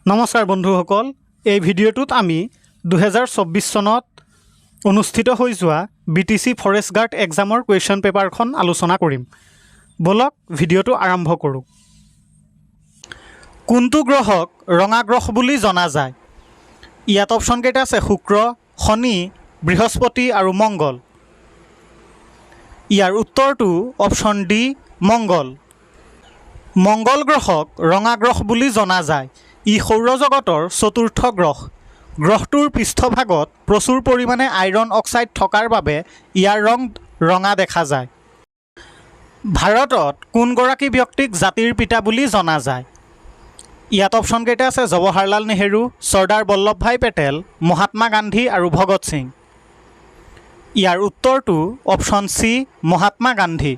নমস্কাৰ বন্ধুসকল, এই ভিডিঅ'টোত আমি 2024 চনত অনুষ্ঠিত হৈ যোৱা BTC ফৰেষ্ট গাৰ্ড এক্সামৰ কুৱেশ্যন পেপাৰখন আলোচনা কৰিম। বলক ভিডিঅ'টো আৰম্ভ কৰোঁ। কোনটো গ্ৰহক ৰঙা গ্ৰহ বুলি জনা যায়? ইয়াত অপশ্যন কেইটা আছে শুক্ৰ, শনি, বৃহস্পতি আৰু মংগল। ইয়াৰ উত্তৰটো অপশ্যন ডি মংগল। মংগল গ্ৰহক ৰঙা গ্ৰহ বুলি জনা যায়। ই সৌৰজগতৰ চতুৰ্থ গ্ৰহ। গ্ৰহটোৰ পৃষ্ঠভাগত প্ৰচুৰ পৰিমাণে আইৰণ অক্সাইড থকাৰ বাবে ইয়াৰ ৰং ৰঙা দেখা যায়। ভাৰতত কোনগৰাকী ব্যক্তিক জাতিৰ পিতা বুলি জনা যায়? ইয়াত অপশ্যন কেইটা আছে জৱাহৰলাল নেহেৰু, চৰ্দাৰ বল্লভভাই পেটেল, মহাত্মা গান্ধী আৰু ভগত সিং। ইয়াৰ উত্তৰটো অপশ্যন চি মহাত্মা গান্ধী।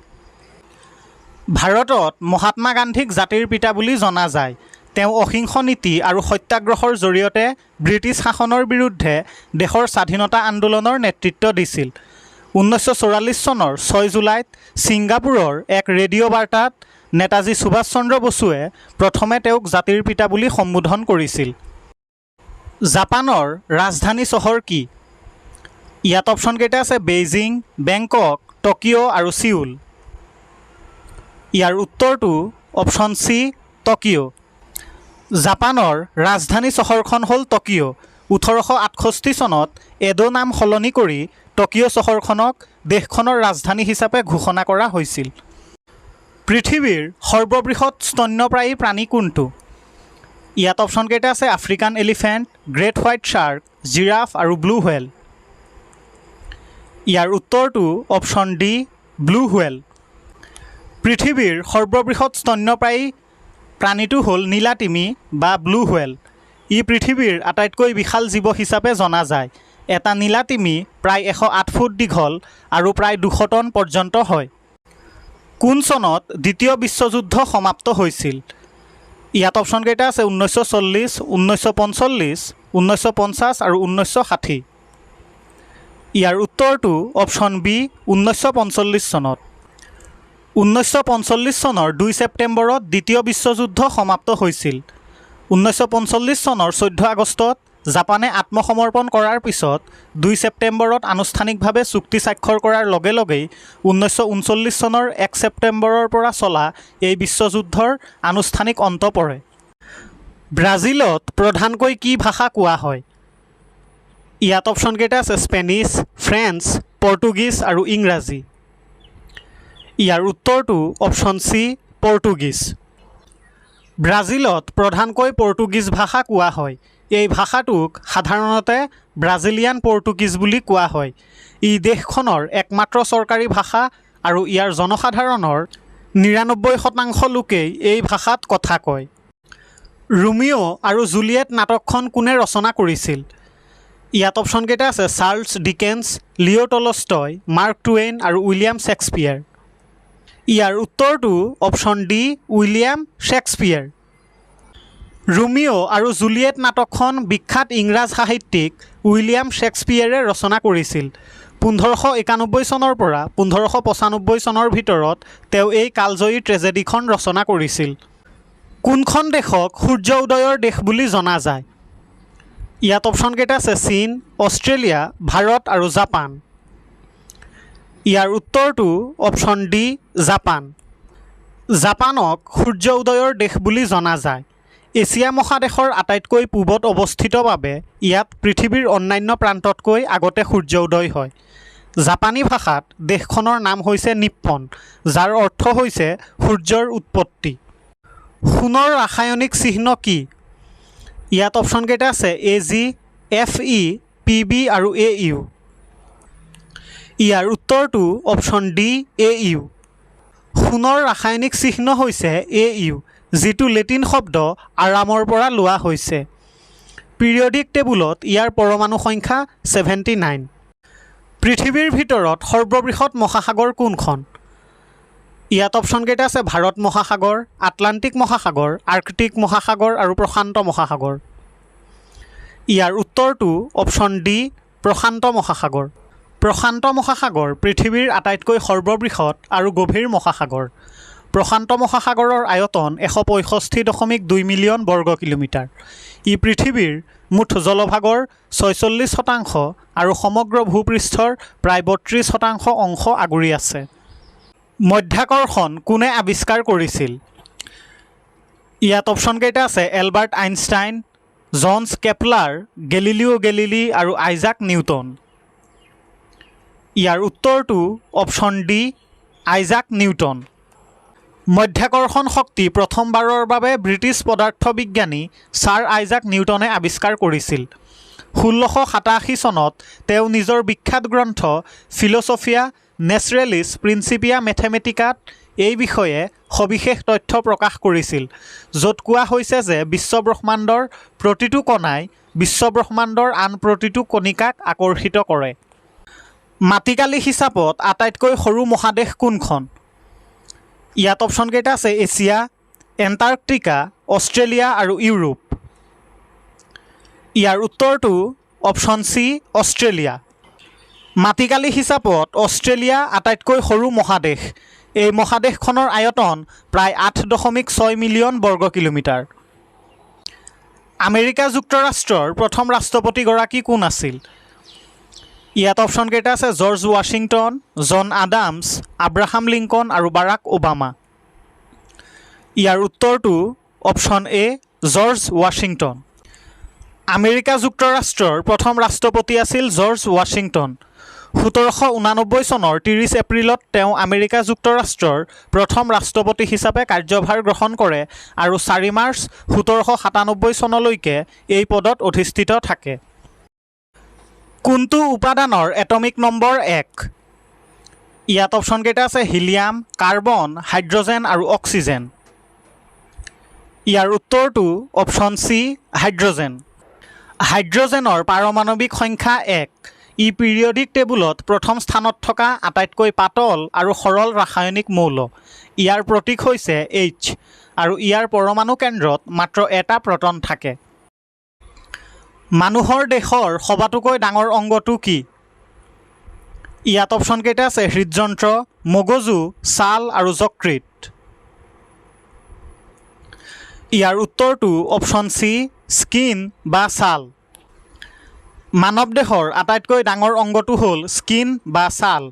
ভাৰতত মহাত্মা গান্ধীক জাতিৰ পিতা বুলি জনা যায়। তেওঁ অহিংস নীতি আৰু সত্যাগ্ৰহৰ জৰিয়তে ব্ৰিটিছ শাসনৰ বিৰুদ্ধে দেশৰ স্বাধীনতা আন্দোলনৰ নেতৃত্ব দিছিল। 1944 চনৰ 6 জুলাইত ছিংগাপুৰৰ এক ৰেডিঅ' বাৰ্তাত নেতাজী সুভাষ চন্দ্ৰ বসুৱে প্ৰথমে তেওঁক জাতিৰ পিতা বুলি সম্বোধন কৰিছিল। জাপানৰ ৰাজধানী চহৰ কি? ইয়াত অপশ্যন কেইটা আছে বেইজিং, বেংকক, টকিঅ' আৰু ছিউল। ইয়াৰ উত্তৰটো অপশ্যন চি টকিঅ'। জাপানৰ ৰাজধানী চহৰখন হ'ল টকিঅ'। 1868 চনত এডো নাম সলনি কৰি টকিঅ' চহৰখনক দেশখনৰ ৰাজধানী হিচাপে ঘোষণা কৰা হৈছিল। পৃথিৱীৰ সৰ্ববৃহৎ স্তন্যপ্ৰায়ী প্ৰাণী কোনটো? ইয়াত অপশ্যন কেইটা আছে African elephant, great white shark, giraffe আৰু ব্লু হোৱেল। ইয়াৰ উত্তৰটো অপশ্যন ডি ব্লু হোৱেল। পৃথিৱীৰ সৰ্ববৃহৎ স্তন্যপ্ৰায়ী প্ৰাণীটো হ'ল নীলাতিমি বা ব্লু হোৱেল। ই পৃথিৱীৰ আটাইতকৈ বিশাল জীৱ হিচাপে জনা যায়। এটা নীলাতিমি প্ৰায় 108 ফুট দীঘল আৰু প্ৰায় 200 টন পৰ্যন্ত হয়। কোন চনত দ্বিতীয় বিশ্বযুদ্ধ সমাপ্ত হৈছিল? ইয়াত অপশ্যন কেইটা আছে 1940, 1945, 1950 আৰু 1960। ইয়াৰ উত্তৰটো অপশ্যন বি 1945 চনত। 1945 চনৰ 2 ছেপ্টেম্বৰত দ্বিতীয় বিশ্বযুদ্ধ সমাপ্ত হৈছিল। 1945 চনৰ 14 আগষ্টত জাপানে আত্মসমৰ্পণ কৰাৰ পিছত 2 ছেপ্টেম্বৰত আনুষ্ঠানিকভাৱে চুক্তি স্বাক্ষৰ কৰাৰ লগে লগেই 1939 চনৰ 1 ছেপ্টেম্বৰৰ পৰা চলা এই বিশ্বযুদ্ধৰ আনুষ্ঠানিক অন্ত পৰে। ব্ৰাজিলত প্ৰধানকৈ কি ভাষা কোৱা হয়? ইয়াত অপশ্যন কেইটা আছে স্পেনিছ, ফ্ৰেঞ্চ, পৰ্তুগীজ আৰু ইংৰাজী। ইয়াৰ উত্তৰটো অপশ্যন চি পৰ্তুগীজ। ব্ৰাজিলত প্ৰধানকৈ পৰ্তুগীজ ভাষা কোৱা হয়। এই ভাষাটোক সাধাৰণতে ব্ৰাজিলিয়ান পৰ্তুগীজ বুলি কোৱা হয়। ই দেশখনৰ একমাত্ৰ চৰকাৰী ভাষা আৰু ইয়াৰ জনসাধাৰণৰ 99% লোকেই এই ভাষাত কথা কয়। ৰোমিঅ' আৰু জুলিয়েট নাটকখন কোনে ৰচনা কৰিছিল? ইয়াত অপশ্যন কেইটা আছে Charles Dickens, Leo' Tolstoy, mark Twain আৰু উইলিয়াম শ্বেক্সপিয়াৰ। ইয়াৰ উত্তৰটো option D William Shakespeare. Romeo' আৰু জুলিয়েট নাটকখন বিখ্যাত ইংৰাজ সাহিত্যিক উইলিয়াম শ্বেক্সপিয়াৰে ৰচনা কৰিছিল। 1591 চনৰ পৰা 1595 চনৰ ভিতৰত তেওঁ এই কালজয়ী ট্ৰেজেডিখন ৰচনা কৰিছিল। কোনখন দেশক সূৰ্য উদয়ৰ দেশ বুলি জনা যায়? ইয়াত অপশ্যন কেইটা আছে চীন, অষ্ট্ৰেলিয়া, ভাৰত আৰু জাপান। ইয়াৰ উত্তৰটো অপশ্যন ডি জাপান। জাপানক সূৰ্য উদয়ৰ দেশ বুলি জনা যায়। এছিয়া মহাদেশৰ আটাইতকৈ পূবত অৱস্থিত বাবে ইয়াত পৃথিৱীৰ অন্যান্য প্ৰান্ততকৈ আগতে সূৰ্য উদয় হয়। জাপানী ভাষাত দেশখনৰ নাম হৈছে নিপ্পন, যাৰ অৰ্থ হৈছে সূৰ্যৰ উৎপত্তি। সোণৰ ৰাসায়নিক চিহ্ন কি? ইয়াত অপশ্যন কেইটা আছে AG, FE, PB আৰু AU। ইয়াৰ উত্তৰটো অপশ্যন ডি AU। সোণৰ ৰাসায়নিক চিহ্ন হৈছে AU, যিটো লেটিন শব্দ আৰামৰ পৰা লোৱা হৈছে। পিৰিয়ডিক টেবুলত ইয়াৰ পৰমাণু সংখ্যা 79। পৃথিৱীৰ ভিতৰত সৰ্ববৃহৎ মহাসাগৰ কোনখন? ইয়াত অপশ্যন কেইটা আছে ভাৰত মহাসাগৰ, আটলাণ্টিক মহাসাগৰ, আৰ্কটিক মহাসাগৰ আৰু প্ৰশান্ত মহাসাগৰ। ইয়াৰ উত্তৰটো অপশ্যন ডি প্ৰশান্ত মহাসাগৰ। প্ৰশান্ত মহাসাগৰ পৃথিৱীৰ আটাইতকৈ সৰ্ববৃহৎ আৰু গভীৰ মহাসাগৰ। প্ৰশান্ত মহাসাগৰৰ আয়তন 165.2 মিলিয়ন বৰ্গ কিলোমিটাৰ। ই পৃথিৱীৰ মুঠ জলভাগৰ 46% আৰু সমগ্ৰ ভূপৃষ্ঠৰ প্ৰায় 32% অংশ আগুৰি আছে। মধ্যাকৰ্ষণ কোনে আৱিষ্কাৰ কৰিছিল? ইয়াত অপশ্যনকেইটা আছে Albert Einstein, John's Kepler, Galileo' Galilee আৰু আইজাক নিউটন। ইয়াৰ উত্তৰটো অপশ্যন ডি আইজাক নিউটন। মধ্যাকৰ্ষণ শক্তি প্ৰথমবাৰৰ বাবে ব্ৰিটিছ পদাৰ্থ বিজ্ঞানী ছাৰ আইজাক নিউটনে আৱিষ্কাৰ কৰিছিল। 1687 চনত তেওঁ নিজৰ বিখ্যাত গ্ৰন্থ ফিল'ছফিয়া নেচৰেলিছ প্ৰিন্সিপিয়া মেথেমেটিকাত এই বিষয়ে সবিশেষ তথ্য প্ৰকাশ কৰিছিল, য'ত কোৱা হৈছে যে বিশ্বব্ৰহ্মাণ্ডৰ প্ৰতিটো কণাই বিশ্বব্ৰহ্মাণ্ডৰ আন প্ৰতিটো কণিকাক আকৰ্ষিত কৰে। মাটিকালি হিচাপত আটাইতকৈ সৰু মহাদেশ কোনখন? ইয়াত অপশ্যনকেইটা আছে এছিয়া, এণ্টাৰ্কটিকা, অষ্ট্ৰেলিয়া আৰু ইউৰোপ। ইয়াৰ উত্তৰটো অপশ্যন চি অষ্ট্ৰেলিয়া। মাটিকালি হিচাপত অষ্ট্ৰেলিয়া আটাইতকৈ সৰু মহাদেশ। এই মহাদেশখনৰ আয়তন প্ৰায় 8.6 মিলিয়ন বৰ্গ কিলোমিটাৰ। আমেৰিকা যুক্তৰাষ্ট্ৰৰ প্ৰথম ৰাষ্ট্ৰপতিগৰাকী কোন আছিল? ইয়াত অপশ্যনকেইটা আছে জৰ্জ ৱাশ্বিংটন, জন আডামছ, আব্ৰাহাম লিংকন আৰু বাৰাক ওবামা। ইয়াৰ উত্তৰটো অপশ্যন এ জৰ্জ ৱাশ্বিংটন। আমেৰিকা যুক্তৰাষ্ট্ৰৰ প্ৰথম ৰাষ্ট্ৰপতি আছিল জৰ্জ ৱাশ্বিংটন। 1789 চনৰ 30 এপ্ৰিলত তেওঁ আমেৰিকা যুক্তৰাষ্ট্ৰৰ প্ৰথম ৰাষ্ট্ৰপতি হিচাপে কাৰ্যভাৰ গ্ৰহণ কৰে আৰু 4 মাৰ্চ 1797 চনলৈকে এই পদত অধিষ্ঠিত থাকে। কোনটো উপাদানৰ এটমিক নম্বৰ 1? ইয়াত অপশ্যনকেইটা আছে হিলিয়াম, কাৰ্বন, হাইড্ৰজেন আৰু অক্সিজেন। ইয়াৰ উত্তৰটো অপশ্যন চি হাইড্ৰজেন। হাইড্ৰজেনৰ পাৰমাণৱিক সংখ্যা 1। ই পিৰিয়ডিক টেবুলত প্ৰথম স্থানত থকা আটাইতকৈ পাতল আৰু সৰল ৰাসায়নিক মৌল। ইয়াৰ প্ৰতীক হৈছে H আৰু ইয়াৰ পৰমাণু কেন্দ্ৰত মাত্ৰ এটা প্ৰটন থাকে। মানুহৰ দেহৰ সবাতোকৈ ডাঙৰ অংগটো কি? ইয়াত অপশ্যনকেইটা আছে হৃদযন্ত্ৰ, মগজু, ছাল আৰু যকৃত। ইয়াৰ উত্তৰটো অপশ্যন চি স্কিন বা ছাল। মানৱ দেহৰ আটাইতকৈ ডাঙৰ অংগটো হ'ল স্কিন বা ছাল।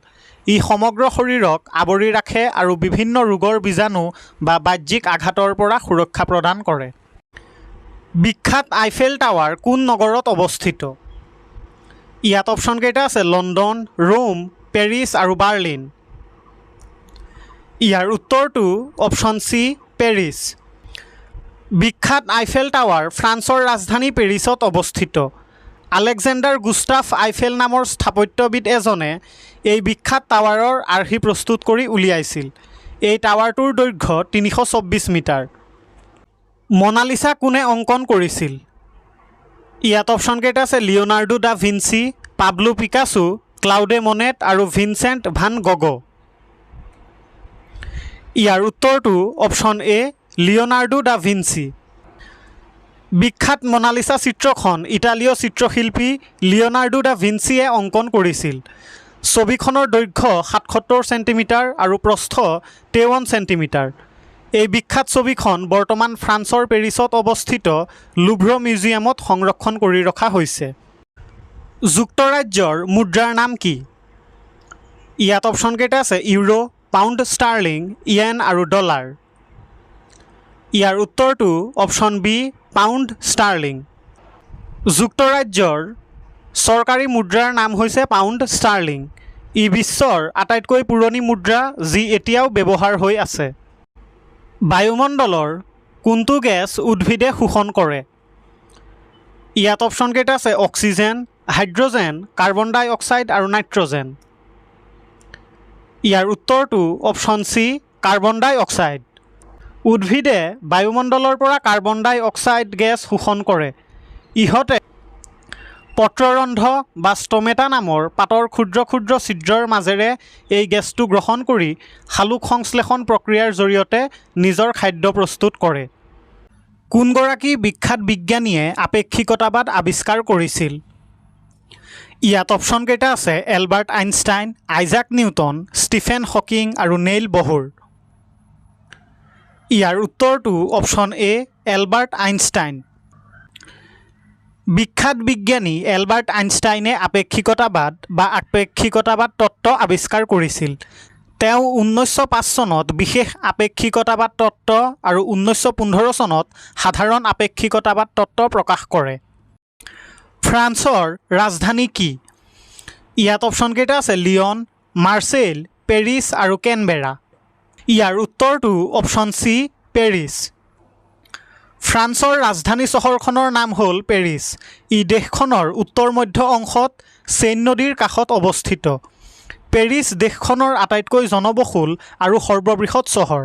ই সমগ্ৰ শৰীৰক আৱৰি ৰাখে আৰু বিভিন্ন ৰোগৰ বীজাণু বা বাহ্যিক আঘাতৰ পৰা সুৰক্ষা প্ৰদান কৰে। বিখ্যাত আইফেল টাৱাৰ কোন নগৰত অৱস্থিত? ইয়াত অপশ্যনকেইটা আছে লণ্ডন, ৰোম, পেৰিছ আৰু বাৰ্লিন। ইয়াৰ উত্তৰটো অপশ্যন চি পেৰিছ। বিখ্যাত আইফেল টাৱাৰ ফ্ৰান্সৰ ৰাজধানী পেৰিছত অৱস্থিত। আলেকজেণ্ডাৰ গুষ্টাফ আইফেল নামৰ স্থাপত্যবিদ এজনে এই বিখ্যাত টাৱাৰৰ আৰ্হি প্ৰস্তুত কৰি উলিয়াইছিল। এই টাৱাৰটোৰ দৈৰ্ঘ্য 324 মিটাৰ। মনালিছা কোনে অংকন কৰিছিল? ইয়াত অপশ্যনকেইটা আছে Leonardo da Vinci, Pablo Picasso, Claude Monet আৰু ভিনচেণ্ট ভান গগ। ইয়াৰ উত্তৰটো option A Leonardo da Vinci. বিখ্যাত মনালিছা চিত্ৰখন ইটালীয় চিত্ৰশিল্পী লিঅ'নাৰ্ডো দা ভিঞ্চিয়ে অংকন কৰিছিল। ছবিখনৰ দৈৰ্ঘ্য 77 চেণ্টিমিটাৰ আৰু প্ৰস্থ 53 চেণ্টিমিটাৰ। এই বিখ্যাত ছবিখন বৰ্তমান ফ্ৰান্সৰ পেৰিছত অৱস্থিত লুভ্ৰ মিউজিয়ামত সংৰক্ষণ কৰি ৰখা হৈছে। যুক্তৰাজ্যৰ মুদ্ৰাৰ নাম কি? ইয়াত অপশ্যনকেইটা আছে ইউৰো, পাউণ্ড ষ্টাৰ্লিং, ইয়েন আৰু ডলাৰ। ইয়াৰ উত্তৰটো অপশ্যন বি পাউণ্ড ষ্টাৰ্লিং। যুক্তৰাজ্যৰ চৰকাৰী মুদ্ৰাৰ নাম হৈছে পাউণ্ড ষ্টাৰ্লিং। ই বিশ্বৰ আটাইতকৈ পুৰণি মুদ্ৰা যি এতিয়াও ব্যৱহাৰ হৈ আছে। বায়ুমণ্ডলৰ কোনটো গেছ উদ্ভিদে শোষণ কৰে? ইয়াত অপশ্যনকেইটা আছে অক্সিজেন, হাইড্ৰজেন, কাৰ্বন ডাই অক্সাইড আৰু নাইট্ৰজেন। ইয়াৰ উত্তৰটো অপশ্যন চি কাৰ্বন ডাই অক্সাইড। উদ্ভিদে বায়ুমণ্ডলৰ পৰা কাৰ্বন ডাই অক্সাইড গেছ শোষণ কৰে। ইহঁতে পত্ৰৰন্ধ বা ষ্টমেটা নামৰ পাতৰ ক্ষুদ্ৰ ক্ষুদ্ৰ ছিদ্ৰৰ মাজেৰে এই গেছটো গ্ৰহণ কৰি শালুক সংশ্লেষণ প্ৰক্ৰিয়াৰ জৰিয়তে নিজৰ খাদ্য প্ৰস্তুত কৰে। কোনগৰাকী বিখ্যাত বিজ্ঞানীয়ে আপেক্ষিকতাবাদ আৱিষ্কাৰ কৰিছিল? ইয়াত অপশ্যনকেইটা আছে Albert Einstein, Isaac Newton, Stephen Hawking আৰু নেইল বহুৰ। ইয়াৰ উত্তৰটো অপশ্যন এ এলবাৰ্ট আইনষ্টাইন। বিখ্যাত বিজ্ঞানী এলবাৰ্ট আইনষ্টাইনে আপেক্ষিকতাবাদ বা আপেক্ষিকতাবাদ তত্ত্ব আৱিষ্কাৰ কৰিছিল। তেওঁ 1905 চনত বিশেষ আপেক্ষিকতাবাদ তত্ত্ব আৰু 1915 চনত সাধাৰণ আপেক্ষিকতাবাদ তত্ত্ব প্ৰকাশ কৰে। ফ্ৰান্সৰ ৰাজধানী কি? ইয়াত অপশ্যনকেইটা আছে লিয়ন, মাৰ্চেল, পেৰিছ আৰু কেনবেৰা। ইয়াৰ উত্তৰটো অপশ্যন চি পেৰিছ। ফ্ৰান্সৰ ৰাজধানী চহৰখনৰ নাম হ'ল পেৰিছ। ই দেশখনৰ উত্তৰ মধ্য অংশত চেইন নদীৰ কাষত অৱস্থিত। পেৰিছ দেশখনৰ আটাইতকৈ জনবহুল আৰু সৰ্ববৃহৎ চহৰ।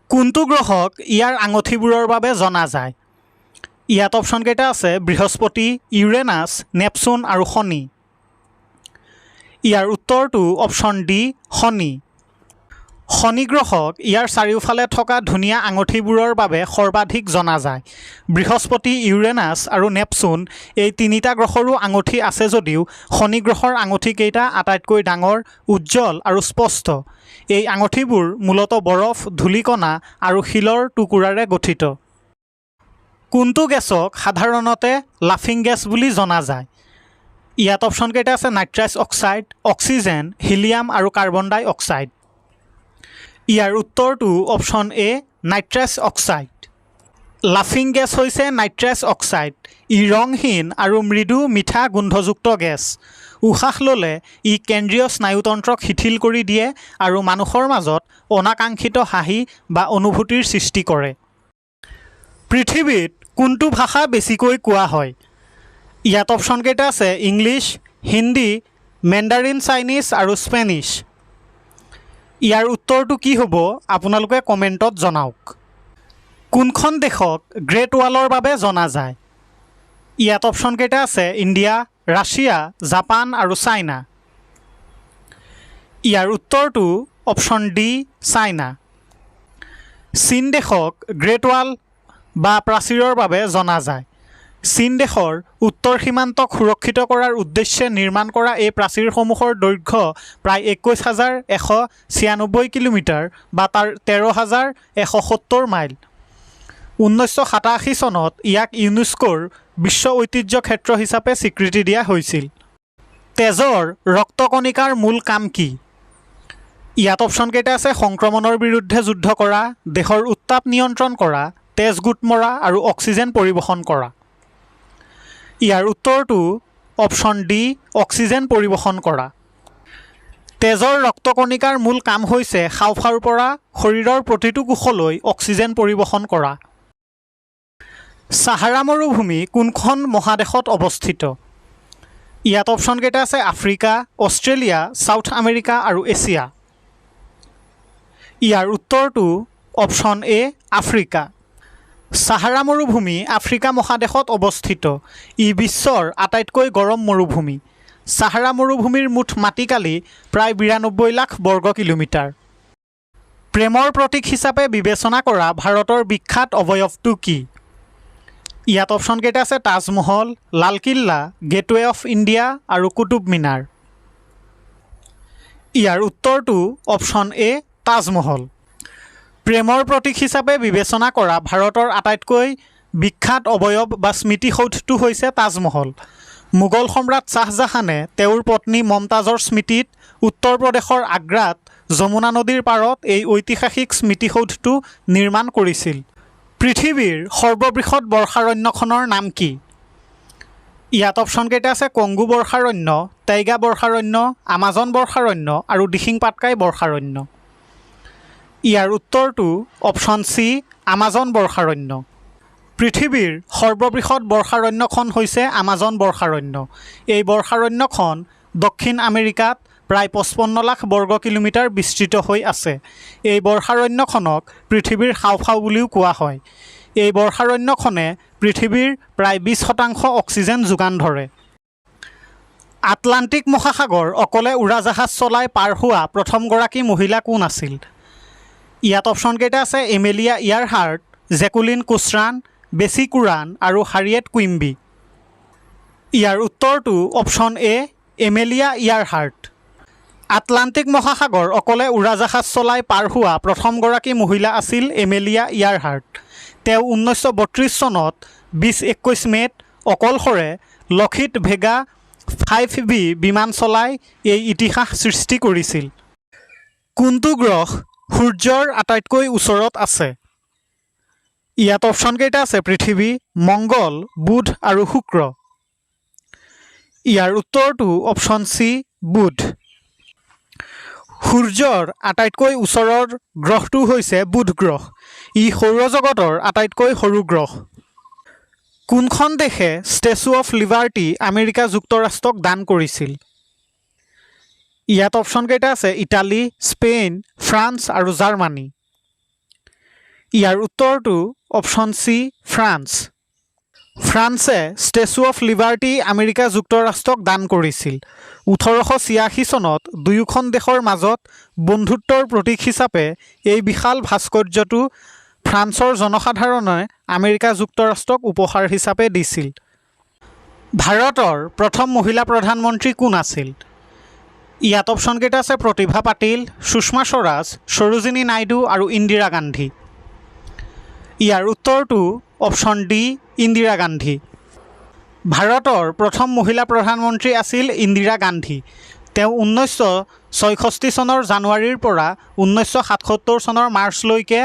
কোনটো গ্ৰহক ইয়াৰ আঙঠিবোৰৰ বাবে জনা যায়? ইয়াত অপশ্যনকেইটা আছে বৃহস্পতি, ইউৰেনাছ, নেপচুন আৰু শনি। ইয়াৰ উত্তৰটো অপশ্যন ডি শনি। শনি গ্ৰহক ইয়াৰ চাৰিওফালে থকা ধুনীয়া আঙঠিবোৰৰ বাবে সৰ্বাধিক জনা যায়। বৃহস্পতি, ইউৰেনাছ আৰু নেপচুন এই তিনিটা গ্ৰহৰো আঙঠি আছে যদিও শনি গ্ৰহৰ আঙঠিকেইটা আটাইতকৈ ডাঙৰ, উজ্জ্বল আৰু স্পষ্ট। এই আঙঠিবোৰ মূলতঃ বৰফ, ধূলিকণা আৰু শিলৰ টুকুৰাৰে গঠিত। কোনটো গেছক সাধাৰণতে লাফিং গেছ বুলি জনা যায়? ইয়াত অপশ্যনকেইটা আছে নাইট্ৰাছ অক্সাইড, অক্সিজেন, হিলিয়াম আৰু কাৰ্বন ডাই অক্সাইড। ইয়াৰ উত্তৰটো অপশ্যন এ নাইট্ৰাছ অক্সাইড। লাফিং গেছ হৈছে নাইট্ৰাছ অক্সাইড। ই ৰংহীন আৰু মৃদু মিঠা গোন্ধযুক্ত গেছ। উশাহ ল'লে ই কেন্দ্ৰীয় স্নায়ুতন্ত্ৰক শিথিল কৰি দিয়ে আৰু মানুহৰ মাজত অনাকাংক্ষিত হাঁহি বা অনুভূতিৰ সৃষ্টি কৰে। পৃথিৱীত কোনটো ভাষা বেছিকৈ কোৱা হয়? ইয়াত অপশ্যনকেইটা আছে ইংলিছ, হিন্দী, মেণ্ডাৰিন চাইনিজ আৰু স্পেনিছ। ইয়াৰ উত্তৰটো কি হ'ব আপোনালোকে কমেণ্টত জনাওক। কোনখন দেশক গ্ৰেট ৱালৰ বাবে জনা যায়? ইয়াত অপশ্যনকেইটা আছে ইণ্ডিয়া, ৰাছিয়া, জাপান আৰু চাইনা। ইয়াৰ উত্তৰটো অপশ্যন ডি চাইনা। চীন দেশক গ্ৰেট ৱাল বা প্ৰাচীৰৰ বাবে জনা যায়। চীন দেশৰ উত্তৰ সীমান্তক সুৰক্ষিত কৰাৰ উদ্দেশ্যে নিৰ্মাণ কৰা এই প্ৰাচীৰসমূহৰ দৈৰ্ঘ্য প্ৰায় 21,196 কিলোমিটাৰ বা তাৰ 13,170 মাইল। 1987 চনত ইয়াক ইউনেস্কোৰ বিশ্ব ঐতিহ্য ক্ষেত্ৰ হিচাপে স্বীকৃতি দিয়া হৈছিল। তেজৰ ৰক্তকণিকাৰ মূল কাম কি? ইয়াত অপশ্যনকেইটা আছে সংক্ৰমণৰ বিৰুদ্ধে যুদ্ধ কৰা, দেহৰ উত্তাপ নিয়ন্ত্ৰণ কৰা, তেজ গোট মৰা আৰু অক্সিজেন পৰিবহণ কৰা। ইয়াৰ উত্তৰটো অপশ্যন ডি অক্সিজেন পৰিবহণ কৰা। তেজৰ ৰক্তকণিকাৰ মূল কাম হৈছে হাওঁফাওঁৰ পৰা শৰীৰৰ প্ৰতিটো কোষলৈ অক্সিজেন পৰিবহণ কৰা। ছাহাৰা মৰুভূমি কোনখন মহাদেশত অৱস্থিত? ইয়াত অপশ্যনকেইটা আছে আফ্ৰিকা, অষ্ট্ৰেলিয়া, ছাউথ আমেৰিকা আৰু এছিয়া। ইয়াৰ উত্তৰটো অপশ্যন এ আফ্ৰিকা। ছাহাৰা মৰুভূমি আফ্ৰিকা মহাদেশত অৱস্থিত। ই বিশ্বৰ আটাইতকৈ গৰম মৰুভূমি। ছাহাৰা মৰুভূমিৰ মুঠ মাটিকালি প্ৰায় 92 লাখ বৰ্গ কিলোমিটাৰ। প্ৰেমৰ প্ৰতীক হিচাপে বিবেচনা কৰা ভাৰতৰ বিখ্যাত অৱয়ৱটো কি? ইয়াত অপশ্যনকেইটা আছে Taj Mahal, Lal Qila, gateway of India আৰু কুতুব মিনাৰ। ইয়াৰ উত্তৰটো অপশ্যন এ তাজমহল। প্ৰেমৰ প্ৰতীক হিচাপে বিবেচনা কৰা ভাৰতৰ আটাইতকৈ বিখ্যাত অৱয়ব বা স্মৃতিসৌধটো হৈছে তাজমহল। মোগল সম্ৰাট শ্বাহজাহানে তেওঁৰ পত্নী মমতাজৰ স্মৃতিত উত্তৰ প্ৰদেশৰ আগ্ৰাত যমুনা নদীৰ পাৰত এই ঐতিহাসিক স্মৃতিসৌধটো নিৰ্মাণ কৰিছিল। পৃথিৱীৰ সৰ্ববৃহৎ বৰ্ষাৰণ্যখনৰ নাম কি? ইয়াত অপশ্যনকেইটা আছে কংগো বৰ্ষাৰণ্য, টাইগা বৰ্ষাৰণ্য, আমাজন বৰ্ষাৰণ্য আৰু দিহিং পাটকাই বৰ্ষাৰণ্য। ইয়াৰ উত্তৰটো অপশ্যন চি আমাজন বৰ্ষাৰণ্য। পৃথিৱীৰ সৰ্ববৃহৎ বৰ্ষাৰণ্যখন হৈছে আমাজন বৰ্ষাৰণ্য। এই বৰ্ষাৰণ্যখন দক্ষিণ আমেৰিকাত প্ৰায় 55 লাখ বৰ্গ কিলোমিটাৰ বিস্তৃত হৈ আছে। এই বৰ্ষাৰণ্যখনক পৃথিৱীৰ হাওঁফাওঁ বুলিও কোৱা হয়। এই বৰ্ষাৰণ্যখনে পৃথিৱীৰ প্ৰায় 20% অক্সিজেন যোগান ধৰে। আটলাণ্টিক মহাসাগৰ অকলে উৰাজাহাজ চলাই পাৰ হোৱা প্ৰথমগৰাকী মহিলা কোন আছিল? ইয়াত অপশ্যনকেইটা আছে এমেলিয়া ইয়াৰহাৰ্ট, জেকুলিন কোচৰান, বেছি কুৰান আৰু হাৰিয়েট কুইম্বি। ইয়াৰ উত্তৰটো অপশ্যন এ এমেলিয়া ইয়াৰহাৰ্ট। আটলাণ্টিক মহাসাগৰ অকলে উৰাজাহাজ চলাই পাৰ হোৱা প্ৰথমগৰাকী মহিলা আছিল এমেলিয়া ইয়াৰহাৰ্ট। তেওঁ 1932 চনত 20-21 মে'ত অকলশৰে লকহিড ভেগা 5B বিমান চলাই এই ইতিহাস সৃষ্টি কৰিছিল। কোনটো গ্ৰহ সূৰ্যৰ আটাইতকৈ ওচৰত আছে? ইয়াত অপশ্যন কেইটা আছে পৃথিৱী, মংগল, বুধ আৰু শুক্ৰ। ইয়াৰ উত্তৰটো অপশ্যন চি বুধ। সূৰ্যৰ আটাইতকৈ ওচৰৰ গ্ৰহটো হৈছে বুধ গ্ৰহ। ই সৌৰজগতৰ আটাইতকৈ সৰু গ্ৰহ। কোনখন দেশে ষ্টেচু অফ লিবাৰ্টি আমেৰিকা যুক্তৰাষ্ট্ৰক দান কৰিছিল? ইয়াত অপশ্যন কেইটা আছে ইটালী, স্পেইন, ফ্ৰান্স আৰু জাৰ্মানী। ইয়াৰ উত্তৰটো অপশ্যন চি ফ্ৰান্স। ফ্ৰান্সে ষ্টেচু অফ লিবাৰ্টি আমেৰিকা যুক্তৰাষ্ট্ৰক দান কৰিছিল। 1886 চনত দুয়োখন দেশৰ মাজত বন্ধুত্বৰ প্ৰতীক হিচাপে এই বিশাল ভাস্কৰ্যটো ফ্ৰান্সৰ জনসাধাৰণে আমেৰিকা যুক্তৰাষ্ট্ৰক উপহাৰ হিচাপে দিছিল। ভাৰতৰ প্ৰথম মহিলা প্ৰধানমন্ত্ৰী কোন আছিল? ইয়াত অপশ্যন কেইটা আছে প্ৰতিভা পাটিল, সুষমা স্বৰাজ, সৰোজিনী নাইডু আৰু ইন্দিৰা গান্ধী। ইয়াৰ উত্তৰটো অপশ্যন ডি ইন্দিৰা গান্ধী। ভাৰতৰ প্ৰথম মহিলা প্ৰধানমন্ত্ৰী আছিল ইন্দিৰা গান্ধী। তেওঁ 1966 চনৰ জানুৱাৰীৰ পৰা 1977 চনৰ মাৰ্চলৈকে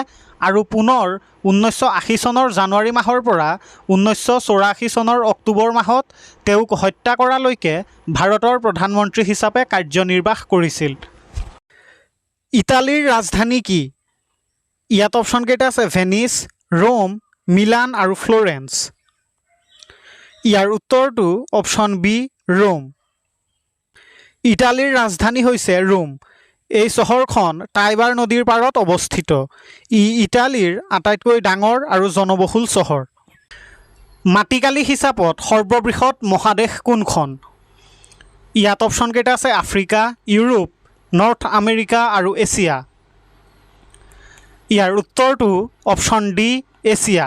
আৰু পুনৰ 1980 চনৰ জানুৱাৰী মাহৰ পৰা 1984 চনৰ অক্টোবৰ মাহত তেওঁক হত্যা কৰালৈকে ভাৰতৰ প্ৰধানমন্ত্ৰী হিচাপে কাৰ্যনিৰ্বাহ কৰিছিল। ইটালীৰ ৰাজধানী কি? ইয়াত অপশ্যন কেইটা আছে ভেনিছ, ৰোম, মিলান আৰু ফ্লৰেন্স। ইয়াৰ উত্তৰটো অপশ্যন বি ৰোম। ইটালীৰ ৰাজধানী হৈছে ৰোম। এই চহৰখন টাইবাৰ নদীৰ পাৰত অৱস্থিত। ই ইটালীৰ আটাইতকৈ ডাঙৰ আৰু জনবহুল চহৰ। মাটিকালি হিচাপত সৰ্ববৃহৎ মহাদেশ কোনখন? ইয়াত অপশ্যন কেইটা আছে আফ্ৰিকা, ইউৰোপ, নৰ্থ আমেৰিকা আৰু এছিয়া। ইয়াৰ উত্তৰটো অপশ্যন ডি এছিয়া।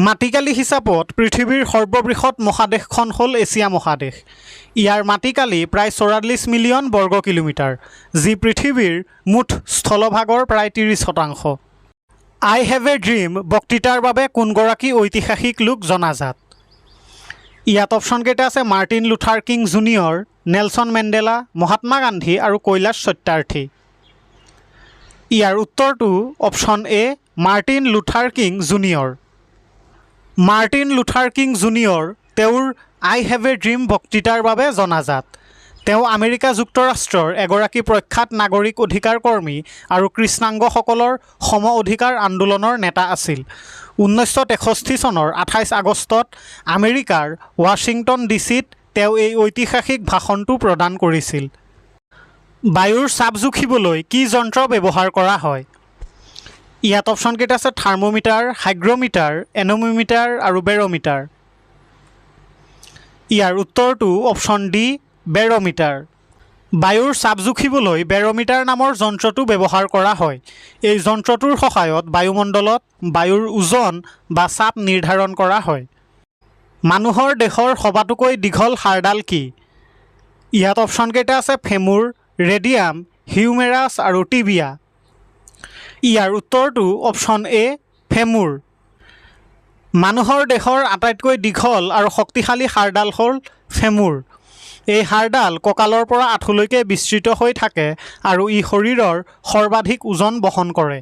মাটিকালি হিচাপত পৃথিৱীৰ সৰ্ববৃহৎ মহাদেশখন হ'ল এছিয়া মহাদেশ। ইয়াৰ মাটিকালি প্ৰায় 44 মিলিয়ন বৰ্গ কিলোমিটাৰ, যি পৃথিৱীৰ মুঠ স্থলভাগৰ প্ৰায় 30%। আই হেভ এ ড্ৰিম বক্তৃতাৰ বাবে কোনগৰাকী ঐতিহাসিক লোক জনাজাত? ইয়াত অপশ্যন কেইটা আছে Martin Luther king junior, Nelson Mandela, Mahatma Gandhi আৰু কৈলাশ সত্যাৰ্থী। ইয়াৰ উত্তৰটো অপশ্যন এ Martin Luther king junior. Martin Luther king junior তেওঁৰ আই হেভ এ ড্ৰিম বক্তৃতাৰ বাবে জনাজাত। তেওঁ আমেৰিকা যুক্তৰাষ্ট্ৰৰ এগৰাকী প্ৰখ্যাত নাগৰিক অধিকাৰ কৰ্মী আৰু কৃষ্ণাংগসকলৰ সম অধিকাৰ আন্দোলনৰ নেতা আছিল। 1963 চনৰ 28 আগষ্টত আমেৰিকাৰ ৱাশ্বিংটন ডিচিত তেওঁ এই ঐতিহাসিক ভাষণটো প্ৰদান কৰিছিল। বায়ুৰ চাপ জুখিবলৈ কি যন্ত্ৰ ব্যৱহাৰ কৰা হয়? ইয়াত অপশ্যন কেইটা আছে থাৰ্মোমিটাৰ, হাইগ্ৰমিটাৰ, এনমিমিটাৰ আৰু বেৰমিটাৰ। ইয়াৰ উত্তৰটো অপশ্যন ডি বেৰমিটাৰ। বায়ুৰ চাপ জুখিবলৈ বেৰমিটাৰ নামৰ যন্ত্ৰটো ব্যৱহাৰ কৰা হয়। এই যন্ত্ৰটোৰ সহায়ত বায়ুমণ্ডলত বায়ুৰ ওজন বা চাপ নিৰ্ধাৰণ কৰা হয়। মানুহৰ দেহৰ সবাতোকৈ দীঘল হাড়ডাল কি? ইয়াত অপশ্যন কেইটা আছে ফেমুৰ, ৰেডিয়াম, হিউমেৰাছ আৰু টিবিয়া। ইয়াৰ উত্তৰটো অপশ্যন এ ফেমুৰ। মানুহৰ দেহৰ আটাইতকৈ দীঘল আৰু শক্তিশালী হাড়ডাল হ'ল ফেমুৰ। এই হাড়ডাল কঁকালৰ পৰা আঁঠুলৈকে বিস্তৃত হৈ থাকে আৰু ই শৰীৰৰ সৰ্বাধিক ওজন বহন কৰে।